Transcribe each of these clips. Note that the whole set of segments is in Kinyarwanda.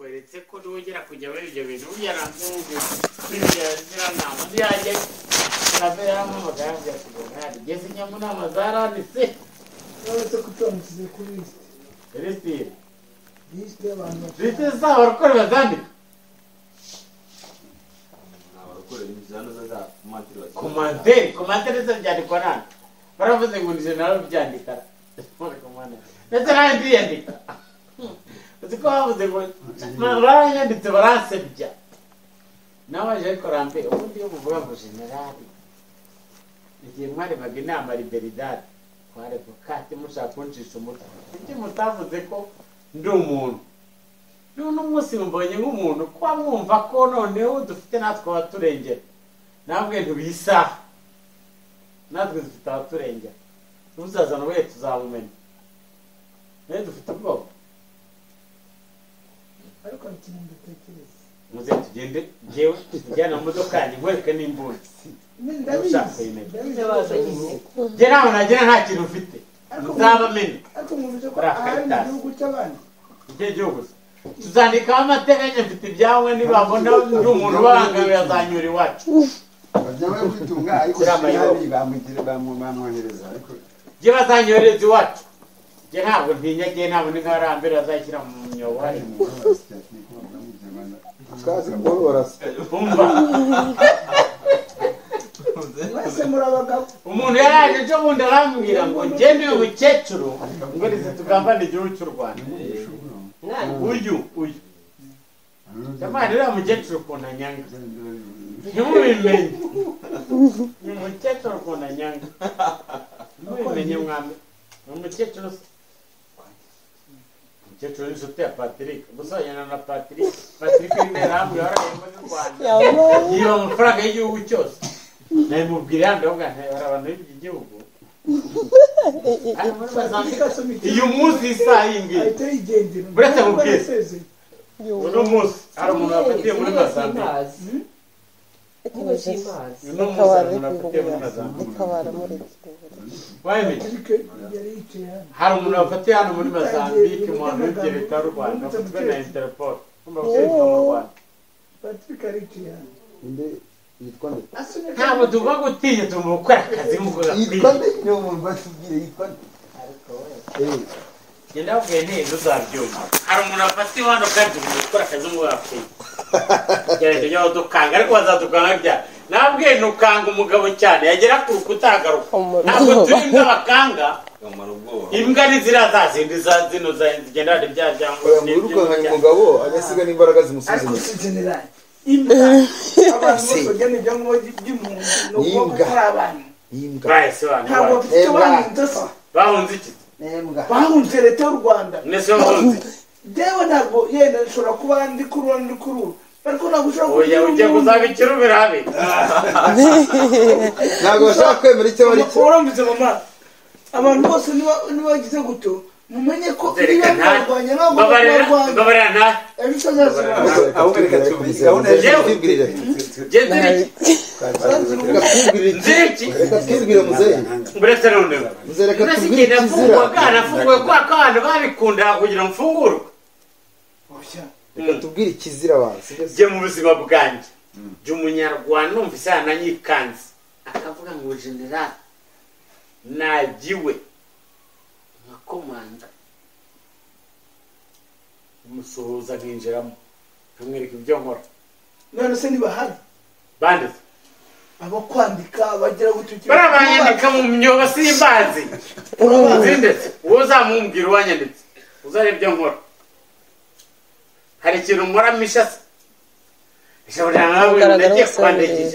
bikweretse ko nongera kujya muri ibyo bintu yarambuye kwibyagira nama yaje nabera mu maganga ya kugana geze nyamuna amazaranitse nose kutomukize kuri liste liste y'abantu liste z'aho bakora bazandika abakora imizano za komantere zo byandikwa nani baravuze ngo ni general byandika ndetse nawe ndiyandika uziko bavuze ngo baranyanditse baransebya nawe aje korambe ubundi yo buvuga ngo general igihe mwarebaga inama liberidade kware bukate mushaka kuncisha umutwe iki mutavuze ko ndi umuntu none umunsi mbonye nk'umuntu kwa mwumva ko noneho dufite natwe abaturengera nabwe ntubisa natwe dufite abaturengera tuzazana we tuzamumenya nawe dufite ubwoba ariko ikintu ndatekereza muze tugende jewe tujyana mu modoka yanjye nkwereke n'imbunda je nawe nagira nta kintu ufite muzabamenya ariko mwumvise ko ahari mu gihugu cy'abandi icyo gihugu tuzandikaho amateka njye mfite ibyawe nibabona ndi umuntu ubangamiye azanyura iwacu bajyawe kwitunga ariko bamugire bamwohereza ariko je bazanyohereza iwacu je ntabwo ntinyagiye ntabwo ni nkarambere azashyira mu myobo hari twazi kuborora umva mwese murabagabo umuntu yaraje ejo bundi arambwira ngo ngende uyu mukecuru ngo rize tugambane igihugu cy'u Rwanda uyu jamani uriya mukecuru ukuntu anyanga ntimubimenye ni umukecuru ukuntu anyanga ntimubimenye mwami ni umukecuru umukecuru n'inshuti ya Patrick gusanyana na Patrick n'interahamwe yarahembwe n'u Rwanda yiba amafaranga y'igihugu cyose nabimubwira ndabona abantu b'iki gihugu iyo munsi isaha y'ingiyi ahita yigendera buretse mubwese uno munsi hari umuntu wafatiye muri Mozambique uno munsi hari umuntu wafatiye muri Mozambique hari umuntu wafatiye hano muri Mozambique mu bantu b'ibyo leta y'u Rwanda ufitwe na Interpol mu Rwanda Patrick aricaye yitwa nde ntabwo tuva gutinya tugomba gukora akazi nk'uko yitwa nde niyo umuntu batubwire yitwa nde genda babwiye neza uzabyumva hari umuntu wafatiwe hano kandi tugomba gukora akazi nk'uko yapfuye gerageza ujyaho dukanga ariko bazadukanga ryari nabwiye ntukanga umugabo cyane yagera ku rukuta agaruka ntabwo turi imbwa bakanga imbwa ni ziriya za zindi zino zigenda hari ibyaha cyangwa urukanganya umugabo agasiga n'imbaraga zimusubiza ariko si general imbwa abantu bose bagenda ibyangombwa by'umuntu ni uko gukora abantu bahise ntabwo bafite bahunze se bahunze iki bahunze leta y'u Rwanda mwese bahunze jewe ntabwo yenda nshobora kuba ndi kuru ariko ntabwo ushobora oya ujya kuzabikira ubirabe ntabwo bashaka kwemera icyo bari cyo uramutse mama abantu bose niba bagize gutyo mumenye ko niba mwarwanya ntabwo babarana ahubwo reka twibwire gahunda yaje twibwirire reka twibwire muzehe buretse noneho muzehe reka twibwire ikizira nafunguwe kwa abantu babikunda kugira mfungurwe reka tubwire ikizira abantu je mu buzima bwanjye je umunyarwanda numva isana nyikanze akavuga ngo general nagiwe nka komanda umusuhuza nkinjiramo nkamwereka ibyo nkora none se ntibahari banditse abo kwandika bagira gutukira barabanyandika mu myobo simbazi ndetse uwo uzamumbwira uwanyanditse uzareba ibyo nkora hari ikintu nkora mishase ishobora nawe nagiye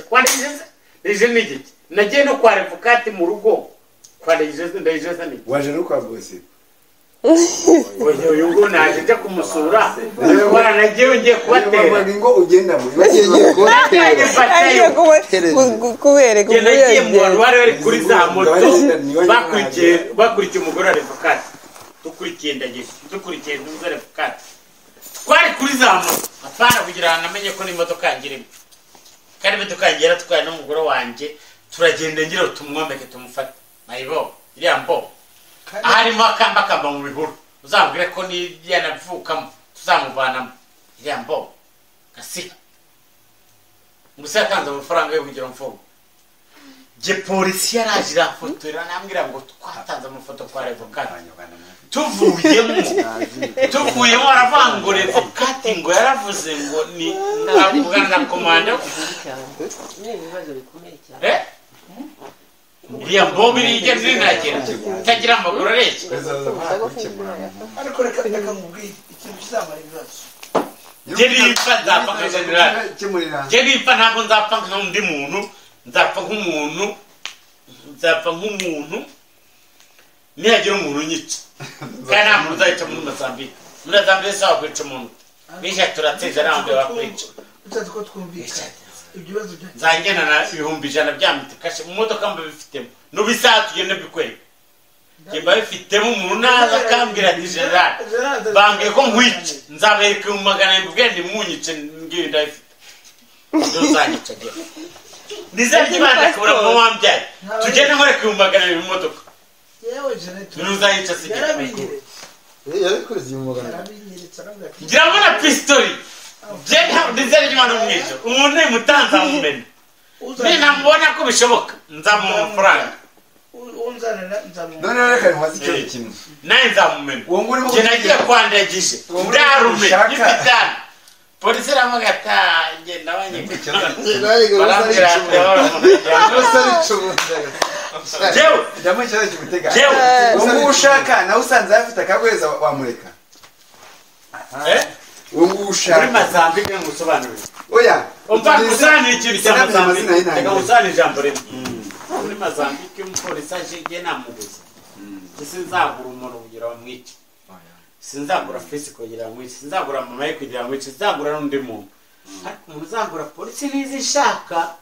kwandikisha n'igiki nagiye no kwa revokati mu rugo kwandikisha n'iki waje no kwa bose uyu nguyu naje njya kumusura nagiye ngiye kubatera ngo ugenda mu bagiye kubatera kubereka nagiye mu bantu bari kuri za moto bakurikiye umugore wa revokati dukurikiye n'umugore wa revokati twari kuri za moto apana kugira ngo namenye ko n'imodoka yangirimo kandi imodoka yangira twari n'umugore wanjye turagenda ngira tumwomeke tumufate mayibo iriya mbo harimo akamba mu bihuru uzambwire ko ni yanavukamo tuzamuvanamo Yambo kasi musa yatanze amafaranga yo kugira mfungo je polisi yaraje irafotora nambwira ngo twatanze amafoto kwa revocat tuvuyemo aravangura revocat ngo yaravuze ngo ni navugana na komanda ibibazo bikomeye cyane Yambo birije zinakira tagira amaguru areke ariko reka nkubwire ikintu kizamara ibibazo Jeripa nzapfa nka general Jeripa ntabwo nzapfa nk'undi muntu nzapfa nk'umuntu nihagira umuntu unyica kandi nta muntu uzayica muri Mozambique sawa kwica umuntu bisha turatsinze n'abandi bakwica utazi ko twumvikana ibyo bibazo nzangena na 100 byamite kashe mu modoka mba bifitemo n'ubisatu tugende bikwereka Kimba bifitemo umuntu naza akambwira ati general bangiye ko nkwica nzabereka mu magana mbwende munyice ngiye ndafite ndozanyica giye ndizanye banda kubura mu wambyaye tugende nkoreka mu magana mu modoka yewe Janet nuzanyica sike yarabikoze mu magana yarabinyeretse arambwira ngira mbona pistoli je ndizanye imana mwijo umuntu mutanza mumene nina mbona ko bishoboka nzamu amafaranga none reka nkazi cyo kimwe naye nzamumena je nagiye kwandagije ndarume ifitana polisi ramagata nge nabanye jewe ndamwicara kimutega uwo ushaka na usanze afite akagweza wamureka uwo ushaka muri Mozambique ngusobanurira oya umva kusana ikintu cya Mozambique reka usane ijambo rimwe muri Mozambique umupolisi aje namubuza sinzagura umuntu kugira bamwice sinzagura fisi kugira bamwice sinzagura mama ye kugira bamwice sinzagura n'undi muntu ariko umuntu uzagura polisi nizishaka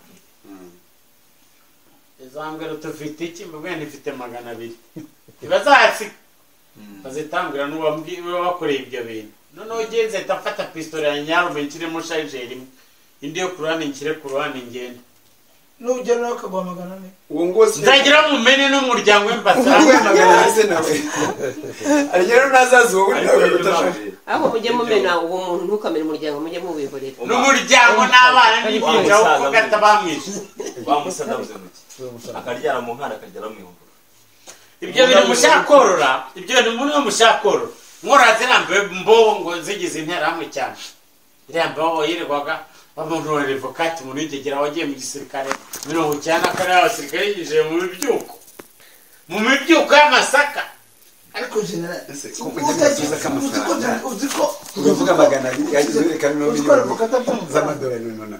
izambwira tufite iki mbwe nifite 200 ibazatsi bazitambwira n'uwambwiwe wakoreye ibyo bintu none ugenze tafata pistole ya nyarume nkiremo charger indi yo kurane nkire kurane ngende n'ujya no kagwamagana ne uwo ngose nzagira mu mene n'umuryango w'embasa magana ese nawe arigero nazazo wowe nawe utashaje aho mujye mumena uwo muntu ntukamere umuryango mujye mubiborera n'umuryango n'abana n'ibinja uko gatabamwishe bamusadabuze muki akaryara mu nkana akagera mu ihumbu ibyo bintu mushakorora ibyo bintu muri mushakorora ngoraze nambe mbobo ngo zigize intera hamwe cyane irambo yirirwaga bamuntu wa revocat mu nigegera wagiye mu gisirikare 90 kare abasirikare yije mu mibyuko y'amasaka ariko general utagize kamafaranga uziko uvuga magana abiri yagize reka 1,000,000 z'amadolari none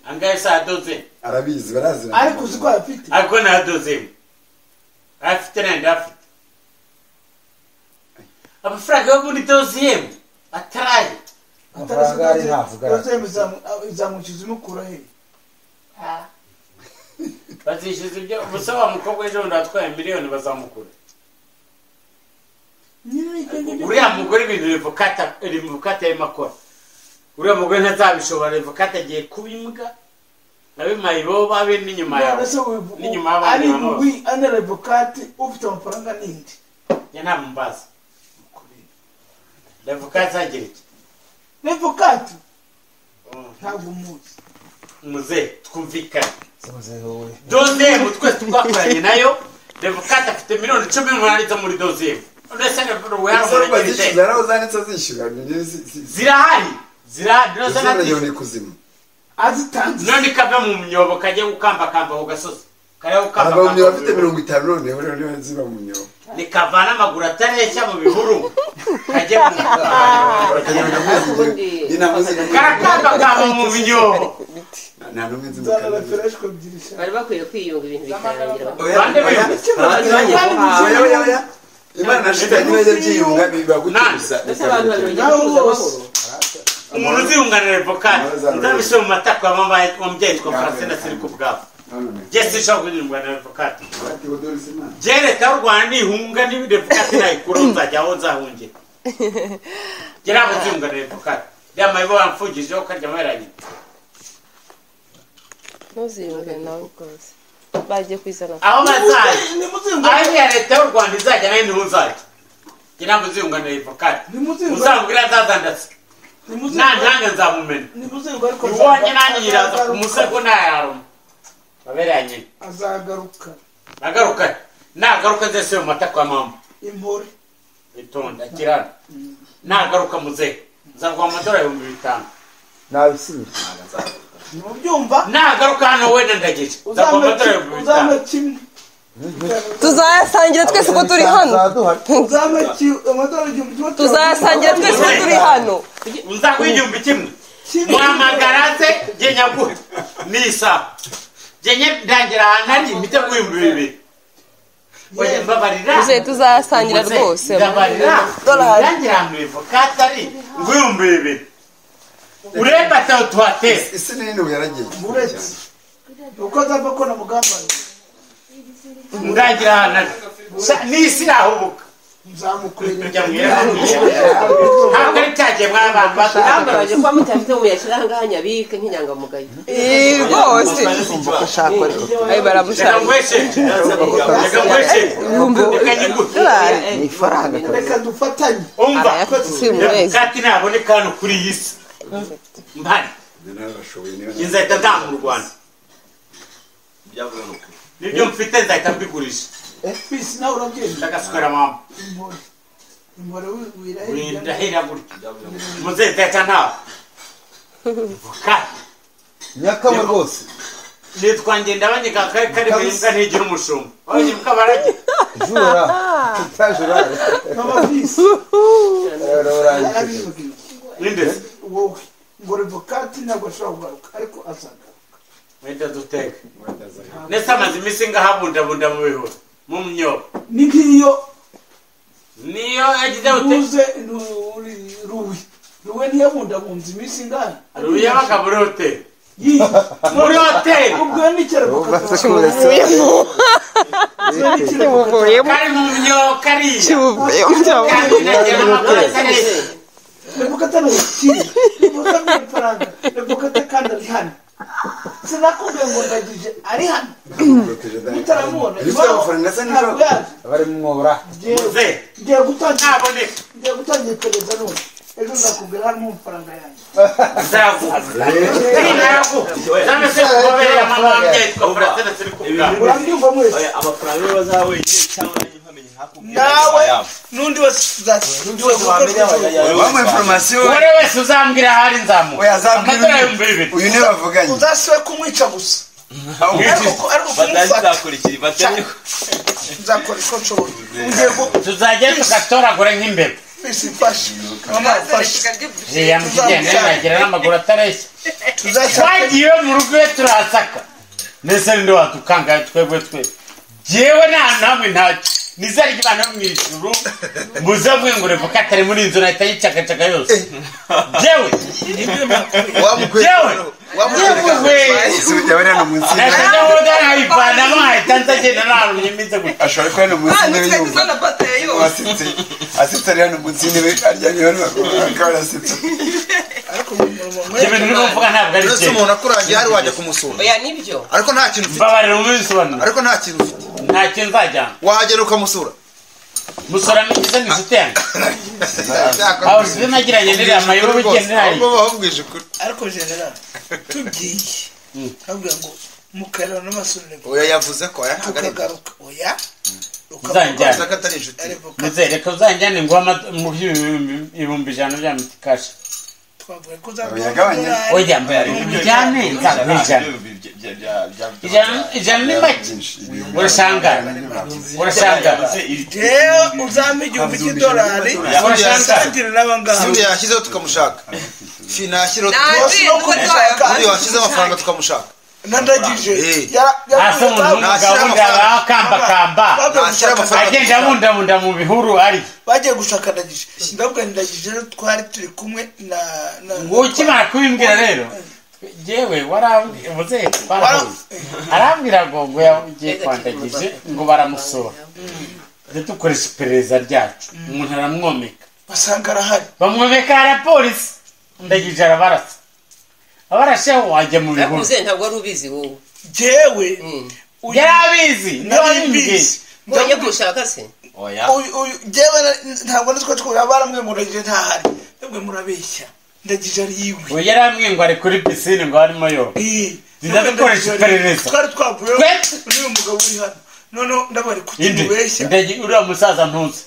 angaye sa doze arabizi barazira ariko uziko afite ariko na doze afite nenda afite amafaranga yo muri doze ataraye atarangari ntavuga izamukiza umukura he bazishize ibyo busaba mukobwa ejo ndatwaye miliyoni bazamukura uriya mugore ibintu revokata y'amakora uriya mugore ntazabishobora revokata agiye kubimbwa nabimayibo babe n'inyuma yawe n'inyuma y'abandi ari ane revokati ufite amafaranga n'indi ya nta mumbaza revokata agira iki revokati ntabwo muzi muze twumvikane dozemu twese twakoranye nayo revokata afite miliyoni 10 zo muri dozemu zirahari none kava mu myobo kajya gukambakamba ku gasozi bafite 50 none ziba mu myobo nikavana amaguru atareshya mu bihuru kajya karakambakamba mu myobo nta numwe nzi bari bakwiye kwiyunga ibintu bikarangira imana nashita nibaje byiyunga bibagutiriza umuntu uziyungana revokati ndabishe mu matako y'amambaye wambyeyi twa Francine siri kubwabo Jesse shaka kuyungana revokati jere ta Rwanda nihunga ni revokati nayikura nzajyaho nzahungira gera kuziyungana revokati yamayibo bamfugije ukarya ameranye ntuziyunge nawe rwose bagiye kwizana aho bazaje aho ya leta y'u Rwanda izajya nayo niho uzajya gera kuziyungana revokati uzambwira azazandatse nanjye nzamumena iwanjye nanjye yiraza ku musego ntayaruma baberanye agaruka nagaruka zese mu mata kwa mama impore itonda kirana nagaruka muzehe nzaguha amadolari 5,000 nabisubira ntubyumva nagaruka hano wenda ndageje nzaguha amadolari 5,000 tuzayasangira twese ko turi hano tuzayasangira twese ko turi hano nzaguha 1,000 muhamagara se jye nyaguhe nisa jye ndangira ahantu ari imitego 2,000 oye mbabarira tuzayasangira rwose mbabarira ndangira ahantu ivokata ari 2,000 ureba taho tuhatese ese nini uyaragiye uretse uko azava ko na mugambane ndangira ahantu n'isi irahubuka nzamukurira ntabwo ari cyagiye mw'abantu ntabwo baje kuba mutafite mu yashiranga nyabike nk'inyangamugayo rwose ayo baramushaka ni ifaranga reka dufatanye umva kandi naboneka hano kuri iyi si mbari nzahita ndaha mu Rwanda nibyo mfite nzahita mbigurisha fisi nawe urabyemera ndagasukura mama impore wirahira gutya muzehe ndahita ntawe nyakama rwose nitwa Ngendabanyika kari mu imbwa ntigira umushumba wabonye mukabarage jura tutajura n'amafisi ninde wowe ngo revokati ntabwo ashobora kugaruka ariko azagaruka wenda duteka nese amaze iminsi ngahabundabunda mu bihuru mu myobo ni nk'iyo niyo yagize ute uze ruwe ntiyabundabunze iminsi ingana ruye yabaga muri hoteli muri hoteli ubwo n'ikirevokati kari mu myobo kariya revokati n'ubukire revokati n'amafaranga revokati kandi ari hano sinakubwiye ngo ndagije ari hano mutaramubona ntabwo yaje bari mu mwobora ngiye gutangira iperereza none ejo nzakubwira hano amafaranga yanjye urabyumva mwese amafaranga yo bazawe wenyine cyangwa ntamenye nawe n'undi wese wamwe information uwari wese uzambwira ahari nzamu amadolari 2,000 uyu niwe bavuganye uzasiwe kumwica gusa ariko batazakurikira nzakora iko nshoboye tuzajya tugatoragura nk'imbeba bisifashe mama fashe yamugende nagira n'amaguru atareshya twagiye mu rugo iyo turasaka nese ndi watukanga twebwe jewe nta namwe ntacyo nizari kibana mu ijuru muze mwe ngo revokati ari muri inzu nahita yicakacaka yose jewe ashobora kuba hano munsi y'intebe yumva asitse ari hano munsi y'intebe aryamye hano akaba arasitse ibintu urimo uvuga ntabwo ari uretse umuntu akurangiye hari wajya kumusura oya nibyo ariko nta kintu ufite mbabarira umubisobanuro ariko nta kintu ufite nta kintu nzajyana wahagera ukamusura musora n'igize n'inshuti yanjye aho size nagiranye n'iriya mayuru bugende hari bahubwije ukuri ariko general tugiye habwa ngo mukarana n'amasurire oya yavuze ko aya ntabwo ari ukagaruka oya uzanjyana ko atari inshuti muze reka uzanjyane ngo mu 1,100 bya mitikashi twavuye ko oya mbere bijyane nzakwijana ijana ni make urashanga jewe uzampa $1,000 urashanga n'abangaba sindi yashyizeho tukamushaka fina yashyizeho amafaranga tukamushaka nandagije asa umuntu w'umugabo kamba agenda abundabunda mu bihuru ari bagiye gushaka ndagije ndabwo ndagije rero twari turi kumwe na ukimara kubimbwira rero jewe waravuze arambwira ngo yagiye kwandagije ngo baramusora dukoresha iperereza ryacu umuntu aramwomeka basanga arahari bamwomeka ya polisi ndagije arabarasa abarasheho wajya mu bihuru ntabwo wari ubizi wowe jewe yarabizi narabizi wajya kumushaka se jewe ntabwo nitwe twura baramwemuragije ntahari nibwe murabeshya ndagije ari yiwe ubu yaramwe ngo ari kuri pisine ngo harimo yo zizadukoresha iperereza twari twavuyeho n'uyu mugabo uri hano noneho ndabari kutimubeshya uriya musaza ntuzi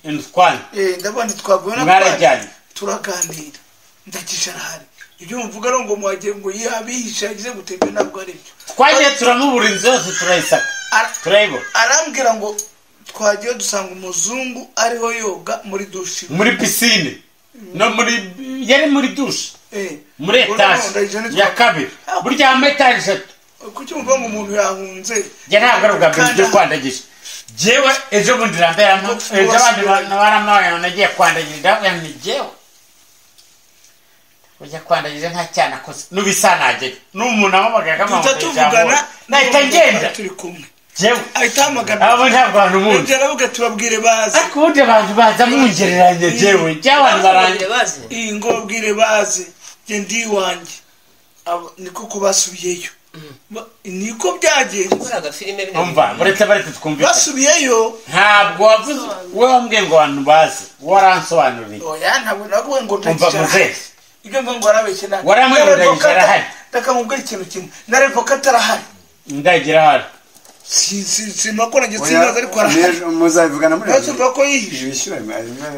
indutwanya ndabona twavuyeho mwarajyanye turaganira ndagije arahari ibyo mvuga ari ngo mwagiye ngo yabihisha yagize gutebye ntabwo ari byo twagiye turamubura inzu yose turayisaka turayibona arambwira ngo twagiye dusanga umuzungu ariho yoga muri dushe muri pisine no muri yari muri dushe muri etaje ya kabiri burya hama etaje eshatu kuki umva ngo umuntu yahunze njye ntabwo ari ubwa mbere byo kwandagisha jewe ejo bundi ramberamo ejo abandi baramaye nagiye kwandagirira ni jewe ujya kwandagirira nta cyana koze nubisanageye n'umuntu amabagaye kamamuye tuvugana nahita ngenda turi kumwe jewe ahita hamagana abo ntabwo abantu muzi ibyo aravuga tubabwire baze ariko ubundi abantu baza mungereranye jewe by'abantu barangiye iyi ngo babwire baze njye ndi iwanjye niko ko basubiyeyo niko byagenze umva buretse twumvise basubiyeyo ntabwo wavuze we wambwiye ngo abantu bazi waransobanuriye oya ntabwo navuga ngo ndagicara ibyo mvuga ngo warabeshye nawe waramwe ngo ndagicara ahari ndakamubwira ikintu kimwe na revoka atarahari ndagira ahari sinakora njye sinaza ariko arahari muzabivugana muri ntacyo mvuga ko yihishe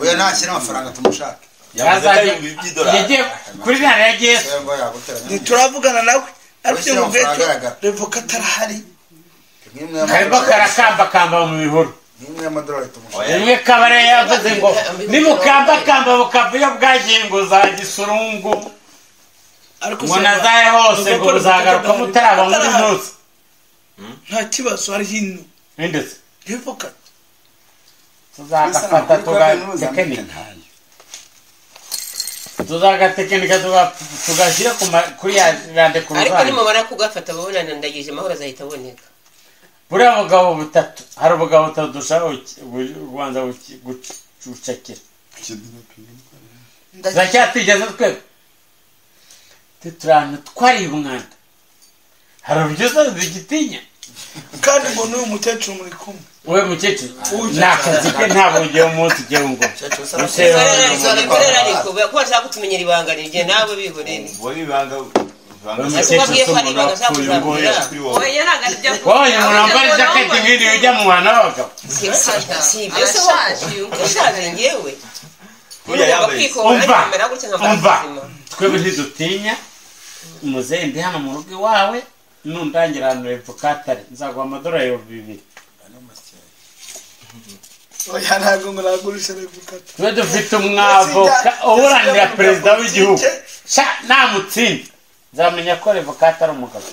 oya ntashyira amafaranga tumushake yagiye kuri ntara yagiye turavugana nawe ariko icyo mvuga cyo revoka atarahari karimo karakambakamba mu bihuru rimwe kabare yavuze ngo nimukambakamba bukavuyo bwagiye ngo za gisurungu ngo nazaye hose ngo buzagaruka mutaraba muri ntuzi nta kibazo hari hino ndetse revoka tuzagafata tuzagatekinika tugashyira kuri ya rande ku ruhande ariko nimubona kugafata babonana ndagije amahoro azahita aboneka buriya bugabo butatu hari ubugabo butatu dushaka kubanza gucakira turacyatigeze twebwe tuturana twariye umwanda hari uburyo zose zigitinya kandi ngo n'uyu mukecuru muri kumwe wowe mukecuru ni akazi ke ntabwo ugiye umunsi ugiye ngo bikorera ariko kuba ashaka kutumenyera ibanga rye nawe bihorere wowe umuntu wambaye ijaketi nk'iriya ujya mu bantu b'abagabo umva twebwe ntidutinya muzehe ndi hano mu rugo iwawe nundangira hano hepfo katare nzaguha amadorari 2,000 oya ntabwo ngo nagurisha revoka twe dufite umwavoka uburanira perezida w'igihugu namutsinda nzamenya ko revoka atari umugabo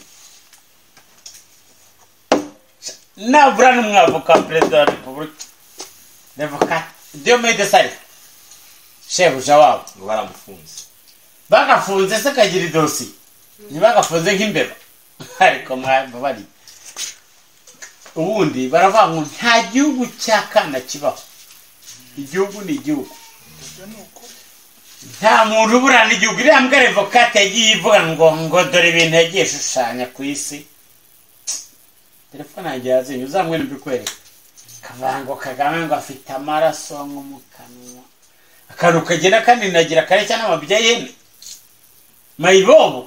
nabura n'umwavoka perezida wa repubulika revoka Diomede Sari shebuja wabo ngo baramufunze bagafunze se kagira idosi ntibagafunze nk'imbeba ariko mwabari ubundi baravuga ngo nta gihugu cy'akana kibaho igihugu ni igihugu nta muntu uburana igihugu iriya mbwa revokate yagiye ivuga ngo dore ibintu yagiye ishushanya ku isi telefone yanjye yazimye uzamwe n'ibikwereka kavuga ngo Kagame ngo afite amaraso nko mu kanwa akantu kagenda kandi nagira kareshya n'amabya yene mayibobo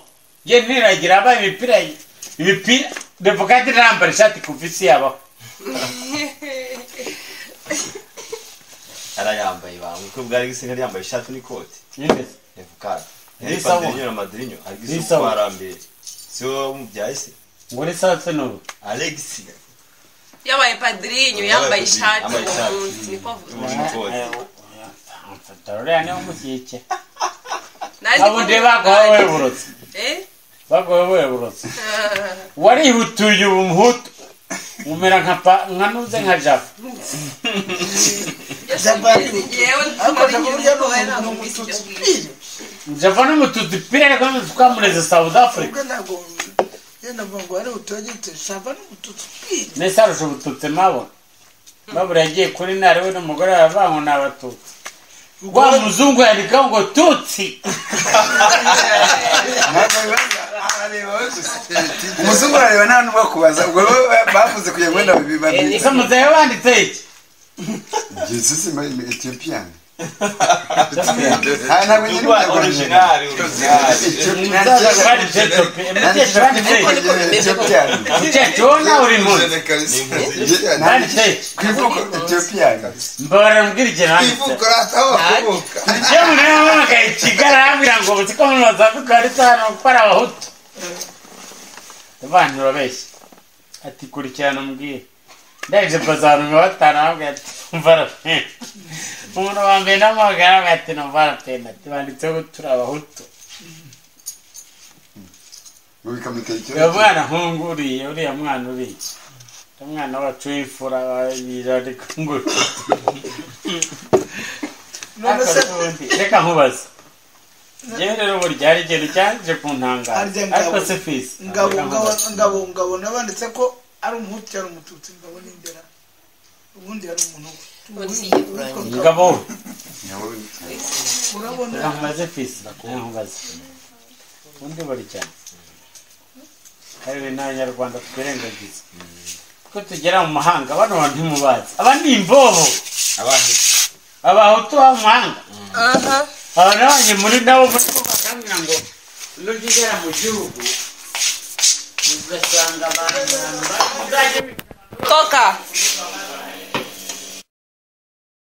ye ntiragira abaye imipira revokate nambara ishati kuva isi yabaho arayambaye bamwe ko bwari gisenga yambaye ishati n'ikoti revokate na madrinyo arigise kwarambere sio mubyaye se ngo ni sawa se no Alex yabaye padrinyo yambaye ishati umunsi niko avuga Tarore ane umukike abo bagowe burotse bagowe burotse wari hutuye umuhutu umera nka nuze nka Java Java n'umututsi pire ariko twamureze South Africa nese arusha ubututsi mabona babura yagiye kuri ntare we n'umugore baravango ni abatutsi wa muzungu yandikaho ngo tutsi umuzungu arareba nta n'umwe kubaza ubwo bavuze kugira ngo wenda ese muzehe wanditse iki Jesus is Ethiopian ntabwo nyine original Tona uri munsi. Mbara mbwira ikintu. Njye mureba kigara ngo butiko munoza kukarita no para abahutu. Abantu babeshye. Ati kurikirana mbwira. Ndaje bazana batana ati mbara. Umuntu wambaye n'amagara ati no mbara pena. Tibanditse ko turi abahutu. Yabana hunguriye uriya mwana uri. Umwana wacu w'imfura yirari kungura. Reka nkubaza. Je rero burya ari ikintu cyaje kuntangara. Ariko se fisi. Ngabo nabanditse ko ari umuhutu ari umututsi ngabo n'indera. Ubundi ari umuntu. Ngabo. Urabona Amaze fisi bakubaza. Undi bari cyane. Hari n'Abanyarwanda twirengagiza. Ko tugera mu mahanga bano bantu mubazi. Abandi imbobo. Abahutu mu mahanga. Abanye muri nabo bakambira ngo nugigera mu gihugu ugasanga abantu baje Toka.